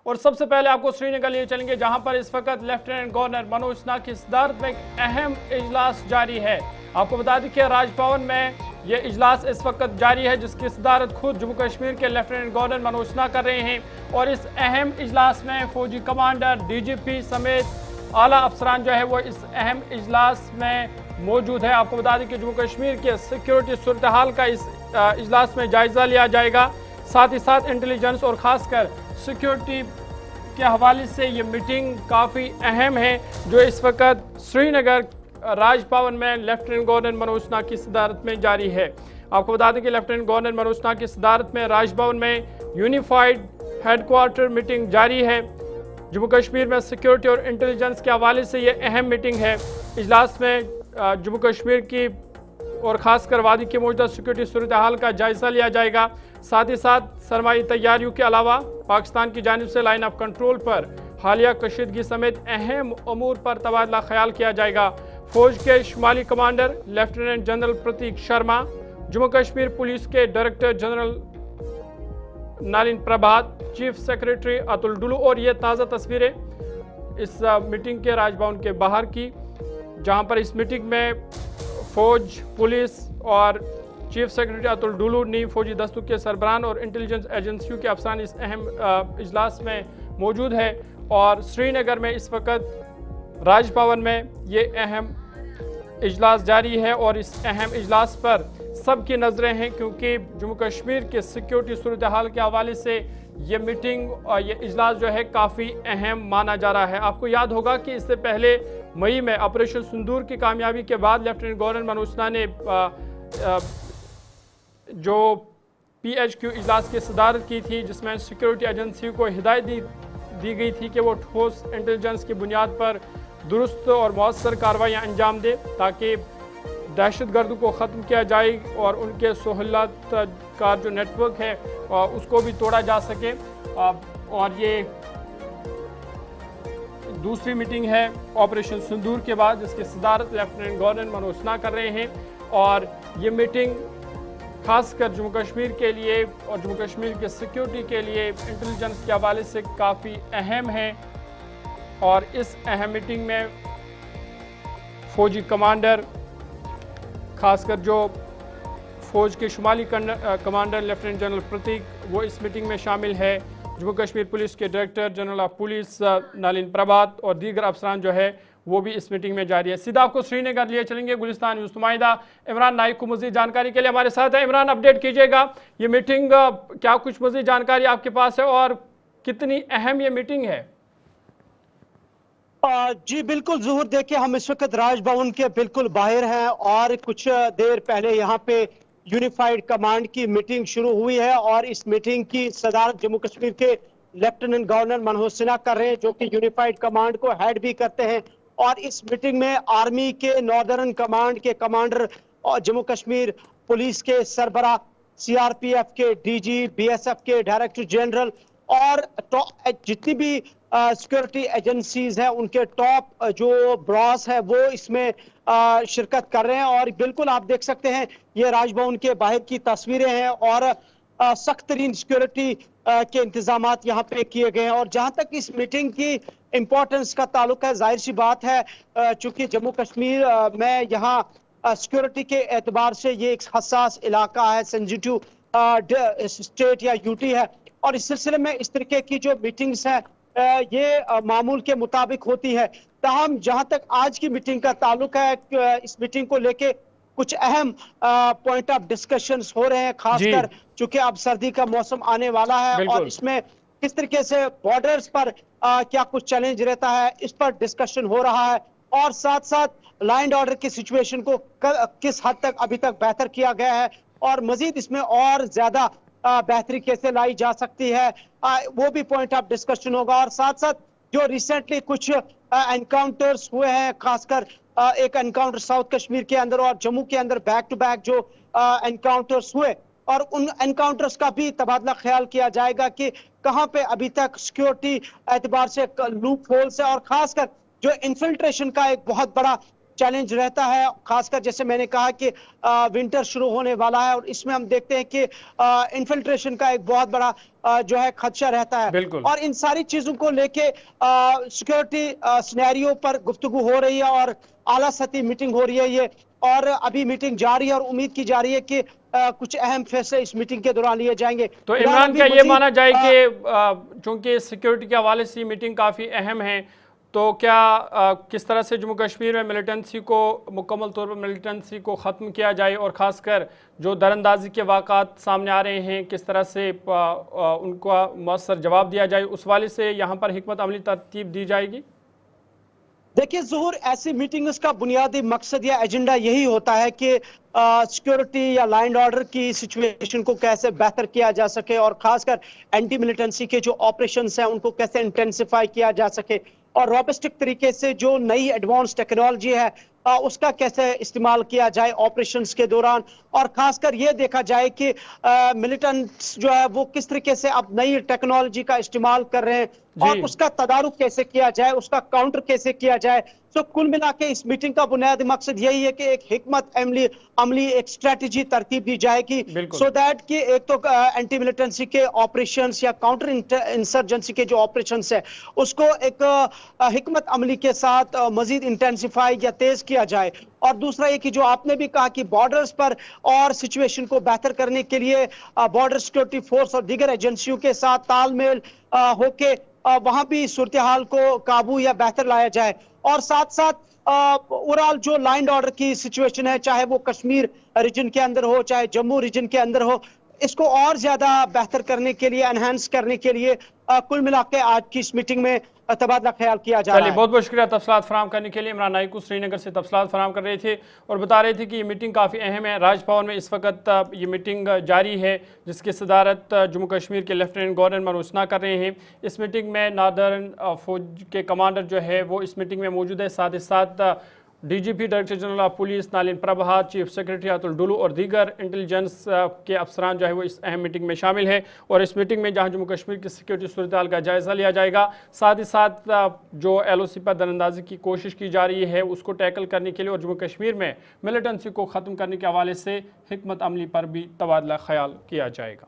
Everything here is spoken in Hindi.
और सबसे पहले आपको श्रीनगर लिए चलेंगे, जहां पर इस वक्त लेफ्टिनेंट गवर्नर मनोज सिन्हा की सदारत में एक अहम इजलास जारी है। आपको बता दें कि राजभवन में ये इजलास इस वक्त जारी है, जिसकी सदारत खुद जम्मू कश्मीर के लेफ्टिनेंट गवर्नर मनोज सिन्हा कर रहे हैं। और इस अहम इजलास में फौजी कमांडर, DGP समेत आला अफसरान जो है वो इस अहम इजलास में मौजूद है। आपको बता दें कि जम्मू कश्मीर के सिक्योरिटी सूरत हाल का इस इजलास में जायजा लिया जाएगा। साथ ही साथ इंटेलिजेंस और खासकर सिक्योरिटी के हवाले से ये मीटिंग काफ़ी अहम है, जो इस वक्त श्रीनगर राजभवन में लेफ्टिनेंट गवर्नर मनोज सिन्हा की सदारत में जारी है। आपको बता दें कि लेफ्टिनेंट गवर्नर मनोज सिन्हा की सदारत में राजभवन में यूनिफाइड हेडक्वार्टर मीटिंग जारी है। जम्मू कश्मीर में सिक्योरिटी और इंटेलिजेंस के हवाले से ये अहम मीटिंग है। इजलास में जम्मू कश्मीर की और ख़ासकर वादी की मौजूदा सिक्योरिटी सूरत हाल का जायजा लिया जाएगा। साथ ही साथ सरमाई तैयारियों के अलावा पाकिस्तान की जानिब से लाइन ऑफ कंट्रोल पर हालिया कशीदगी समेत अहम अमूर पर तबादला ख्याल किया जाएगा। फौज के शुमाली कमांडर लेफ्टिनेंट जनरल प्रतीक शर्मा, जम्मू कश्मीर पुलिस के डायरेक्टर जनरल नालिन प्रभात, चीफ सेक्रेटरी अतुल डुलू, और ये ताज़ा तस्वीरें इस मीटिंग के राजभवन के बाहर की, जहां पर इस मीटिंग में फौज, पुलिस और चीफ सेक्रेटरी अतुल डुलू ने फौजी दस्तों के सरबराहान और इंटेलिजेंस एजेंसियों के अफसरान इस अहम इजलास में मौजूद है। और श्रीनगर में इस वक्त राजभवन में ये अहम इजलास जारी है और इस अहम इजलास पर सबकी नज़रें हैं, क्योंकि जम्मू कश्मीर के सिक्योरिटी सूरत हाल के हवाले से ये मीटिंग और ये इजलास जो है काफ़ी अहम माना जा रहा है। आपको याद होगा कि इससे पहले मई में ऑपरेशन सिंदूर की कामयाबी के बाद लेफ्टिनेंट गवर्नर मनोज सिन्हा ने जो PHQ इजलास की सदारत की थी, जिसमें सिक्योरिटी एजेंसी को हिदायत दी गई थी कि वो ठोस इंटेलिजेंस की बुनियाद पर दुरुस्त और मौसर कार्रवाइयाँ अंजाम दे, ताकि दहशतगर्दों को ख़त्म किया जाए और उनके सहूलत का जो नेटवर्क है उसको भी तोड़ा जा सके। और ये दूसरी मीटिंग है ऑपरेशन सिंदूर के बाद, जिसकी सदारत लेफ्टिनेंट गवर्नर मनोज सिन्हा कर रहे हैं। और ये मीटिंग खासकर जम्मू कश्मीर के लिए और जम्मू कश्मीर के सिक्योरिटी के लिए इंटेलिजेंस के हवाले से काफ़ी अहम है। और इस अहम मीटिंग में फौजी कमांडर, खासकर जो फौज के शुमाली कमांडर लेफ्टिनेंट जनरल प्रतीक, वो इस मीटिंग में शामिल है। जम्मू कश्मीर पुलिस के डायरेक्टर जनरल ऑफ पुलिस नालिन प्रभात और दीगर अफसरान जो है वो भी इस मीटिंग में जारी है। सीधा आपको श्रीनगर लिए चलेंगे, गुलिस्तान न्यूज़ नुमाइंदा इमरान नाइक को मज़ीद जानकारी के लिए हमारे साथ है। इमरान, अपडेट कीजिएगा, ये मीटिंग क्या कुछ मज़ीद जानकारी आपके पास है और कितनी अहम ये मीटिंग है? जी बिल्कुल ज़ुहूर, देखिए हम इस वक्त राजभवन के बिल्कुल बाहर हैं और कुछ देर पहले यहाँ पे यूनिफाइड कमांड की मीटिंग शुरू हुई है और इस मीटिंग की सदारत जम्मू कश्मीर के लेफ्टिनेंट गवर्नर मनोज सिन्हा कर रहे हैं, जो कि यूनिफाइड कमांड को हेड भी करते हैं। और इस मीटिंग में आर्मी के नॉर्दर्न कमांड के कमांडर और जम्मू कश्मीर पुलिस के सरबराह, CRPF के DG, BSF के डायरेक्टर जनरल और जितनी भी सिक्योरिटी एजेंसीज हैं उनके टॉप जो ब्रॉस है वो इसमें शिरकत कर रहे हैं। और बिल्कुल आप देख सकते हैं ये राजभवन के बाहर की तस्वीरें हैं और सख्त तरीन सिक्योरिटी के इंतजामात यहाँ पे किए गए हैं। और जहाँ तक इस मीटिंग की इम्पोर्टेंस का ताल्लुक है, जाहिर सी बात है चूंकि जम्मू कश्मीर में यहाँ सिक्योरिटी के एतबार से ये एक हसास इलाका है, सेंसिटिव स्टेट या UT है। और इस सिलसिले में इस तरीके की जो मीटिंग्स हैं ये मामूल के मुताबिक होती है। ताहम जहां तक आज की मीटिंग का ताल्लुक है, इस मीटिंग को लेके कुछ अहम पॉइंट ऑफ डिस्कशंस हो रहे हैं, खासकर चूंकि अब सर्दी का मौसम आने वाला है और इसमें किस तरीके से बॉर्डर्स पर क्या कुछ चैलेंज रहता है, इस पर डिस्कशन हो रहा है। और साथ साथ लॉ एंड ऑर्डर की सिचुएशन को किस हद तक अभी तक बेहतर किया गया है और मजीद इसमें और ज्यादा बेहतरी कैसे लाई जा सकती है, वो भी पॉइंट ऑफ डिस्कशन होगा। और साथ साथ जो रिसेंटली कुछ एनकाउंटर्स हुए हैं, खासकर एक एनकाउंटर साउथ कश्मीर के अंदर और जम्मू के अंदर बैक टू बैक जो एनकाउंटर्स हुए, और उन एनकाउंटर्स का भी तबादला ख्याल किया जाएगा कि कहां पे अभी तक सिक्योरिटी एतबार से लूप होल्स है और खासकर जो इन्फिल्ट्रेशन का एक बहुत बड़ा चैलेंज रहता है, खासकर जैसे मैंने कहा कि विंटर शुरू होने वाला है और इसमें हम देखते हैं कि इन्फिल्ट्रेशन का एक बहुत बड़ा जो है खदशा रहता है। बिल्कुल। और इन सारी चीजों को लेके सिक्योरिटी सिनेरियो पर गुफ्तगू हो रही है और आला सतही मीटिंग हो रही है ये, और अभी मीटिंग जारी है और उम्मीद की जा रही है कि कुछ अहम फैसले इस मीटिंग के दौरान लिए जाएंगे। तो इमरान, क्या ये माना जाए कि चूंकि सिक्योरिटी के हवाले से मीटिंग काफ़ी अहम है, तो क्या किस तरह से जम्मू कश्मीर में मिलिटेंसी को मुकम्मल तौर पर मिलिटेंसी को ख़त्म किया जाए और ख़ासकर जो दरअंदाजी के वाक़ात सामने आ रहे हैं किस तरह से उनका मौसर जवाब दिया जाए, उस वाले से यहाँ पर हिकमत अमली तरतीब दी जाएगी? देखिए ज़हूर, ऐसी मीटिंग्स का बुनियादी मकसद या एजेंडा यही होता है कि सिक्योरिटी या लॉ एंड ऑर्डर की सिचुएशन को कैसे बेहतर किया जा सके और खासकर एंटी मिलिटेंसी के जो ऑपरेशंस हैं उनको कैसे इंटेंसिफाई किया जा सके और रोबस्टिक तरीके से जो नई एडवांस टेक्नोलॉजी है उसका कैसे इस्तेमाल किया जाए ऑपरेशंस के दौरान, और खासकर ये देखा जाए कि मिलिटेंट्स जो है वो किस तरीके से अब नई टेक्नोलॉजी का इस्तेमाल कर रहे हैं और उसका तदारुक कैसे किया जाए, उसका काउंटर कैसे किया जाए। तो कुल मिला के इस मीटिंग का बुनियादी मकसद यही है कि एक हिकमत अमली एक स्ट्रेटजी तरतीब दी जाएगी सो दैट कि एक तो एंटी मिलिटेंसी के ऑपरेशंस या काउंटर इंसर्जेंसी के जो ऑपरेशंस है उसको एक हिकमत अमली के साथ मजीद इंटेंसिफाई या तेज किया जाए, और दूसरा ये कि जो आपने भी कहा कि बॉर्डर्स पर और सिचुएशन को बेहतर करने के लिए बॉर्डर सिक्योरिटी फोर्स और दीगर एजेंसियों के साथ तालमेल होके वहां भी सूरत हाल को काबू या बेहतर लाया जाए, और साथ साथ ओवरऑल जो लॉ एंड ऑर्डर की सिचुएशन है चाहे वो कश्मीर रीजन के अंदर हो चाहे जम्मू रीजन के अंदर हो, इसको और ज्यादा बेहतर करने के लिए एनहांस करने के लिए कुल मिला के आज की इस मीटिंग में तबादला ख्याल किया जा रहा है। बहुत बहुत शुक्रिया तफसीलात फराहम करने के लिए। इमरान नाइकू श्रीनगर से तफसीलात फराहम कर रहे थे और बता रहे थे कि ये मीटिंग काफ़ी अहम है। राजभवन में इस वक्त ये मीटिंग जारी है जिसकी सदारत जम्मू कश्मीर के लेफ्टिनेंट गवर्नर मनोज सिन्हा कर रहे हैं। इस मीटिंग में नार्दर्न फौज के कमांडर जो है वो इस मीटिंग में मौजूद है, साथ ही साथ DGP director general of police Nalin Prabha, chief secretary Atul Dullu और दीगर इंटेलिजेंस के अफसरान जो है वो इस अहम मीटिंग में शामिल है। और इस मीटिंग में जहां जम्मू कश्मीर की सिक्योरिटी सूरत हाल का जायज़ा लिया जाएगा, साथ ही साथ जो LOC पर दरअंदाजी की कोशिश की जा रही है उसको टैकल करने के लिए और जम्मू कश्मीर में मिलिटेंसी को ख़त्म करने के हवाले से हिकमत अमली पर भी तबादला ख्याल किया जाएगा।